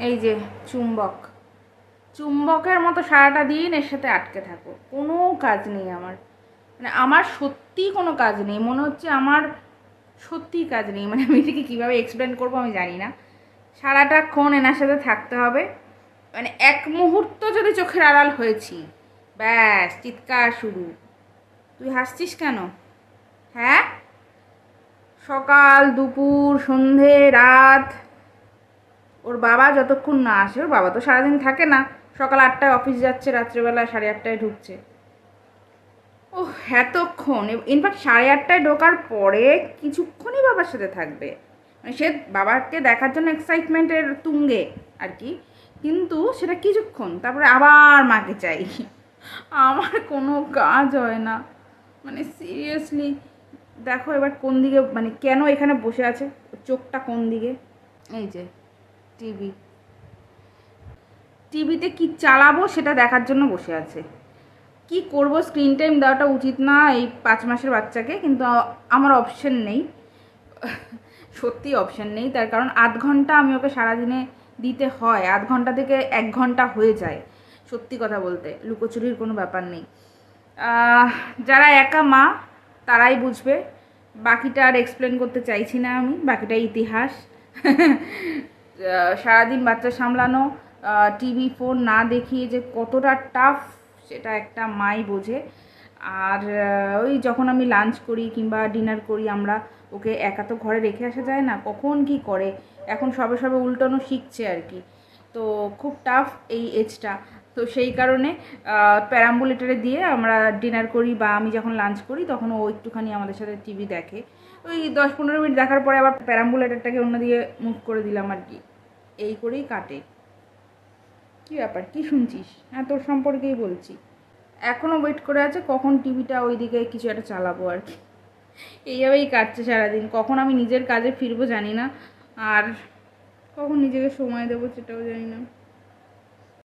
এই যে চুম্বক, চুম্বকের মতো সারাটা দিন এর সাথে আটকে থাকো, কোনো কাজ নেই আমার, মানে আমার সত্যিই কোনো কাজ নেই, মনে হচ্ছে আমার সত্যিই কাজ নেই, মানে আমি এটাকে কীভাবে এক্সপ্লেন করবো আমি জানি না। সারাটাক্ষণ এনার সাথে থাকতে হবে, মানে এক মুহূর্ত যদি চোখের আড়াল হয়েছি ব্যাস চিৎকার শুরু। তুই হাসছিস কেন? হ্যাঁ, সকাল দুপুর সন্ধে রাত ওর বাবা যতক্ষণ না আসে, ওর বাবা তো সারাদিন থাকে না, সকাল 8টায় অফিস যাচ্ছে, রাত্রেবেলা 8:30টায় ঢুকছে। ও এতক্ষণ, ইনফ্যাক্ট 8:30টায় ঢোকার পরে কিছুক্ষণই বাবার সাথে থাকবে, মানে সে বাবাকে দেখার জন্য এক্সাইটমেন্টের তুঙ্গে আর কি, কিন্তু সেটা কিছুক্ষণ, তারপরে আবার মাকে চাই। আমার কোনো কাজ হয় না, মানে সিরিয়াসলি। দেখো এবার কোন দিকে, মানে কেন এখানে বসে আছে, চোখটা কোন দিকে। এই যে টিভি, টিভিতে কি চালাবো সেটা দেখার জন্য বসে আছে। কি করব, স্ক্রিন টাইম দেওয়াটা উচিত না এই 5 মাসের বাচ্চাকে, কিন্তু আমার অপশন নেই, সত্যি অপশন নেই, তার কারণ 8 ঘন্টা আমি ওকে সারাদিনে দিতে হয়, 8 ঘন্টা থেকে 1 ঘন্টা হয়ে যায়, সত্যি কথা বলতে লুকোচুরির কোনো ব্যাপার নেই। যারা একা মা তারাই বুঝবে, বাকিটা আর এক্সপ্লেন করতে চাইছি না আমি, বাকিটা ইতিহাস। সারাদিন বাচ্চা সামলানো, টিভি ফোন না দেখিয়ে যে কতটা টাফ সেটা একটা মাই বোঝে। আর ওই যখন আমি লাঞ্চ করি কিংবা ডিনার করি, আমরা ওকে একা তো ঘরে রেখে আসা যায় না, কখন কি করে, এখন সবে সবে উল্টানো শিখছে আর কি, তো খুব টাফ এই এজটা। তো সেই কারণে প্যারাম্বুলেটারে দিয়ে আমরা ডিনার করি, বা আমি যখন লাঞ্চ করি তখন ও একটুখানি আমাদের সাথে টিভি দেখে, ওই 10-15 মিনিট দেখার পরে আবার প্যারাম্বুলেটারটাকে অন্যদিকে মুভ করে দিলাম আর কি, এই করেই কাটে। কী ব্যাপার, কী শুনছিস? হ্যাঁ, তোর সম্পর্কেই বলছি। এখনও ওয়েট করে আছে কখন টিভিটা ওই দিকে কিছু একটা চালাবো আর কি, এইভাবেই কাটছে সারাদিন। কখন আমি নিজের কাজে ফিরবো জানি না, আর কখন নিজেকে সময় দেবো সেটাও জানি না।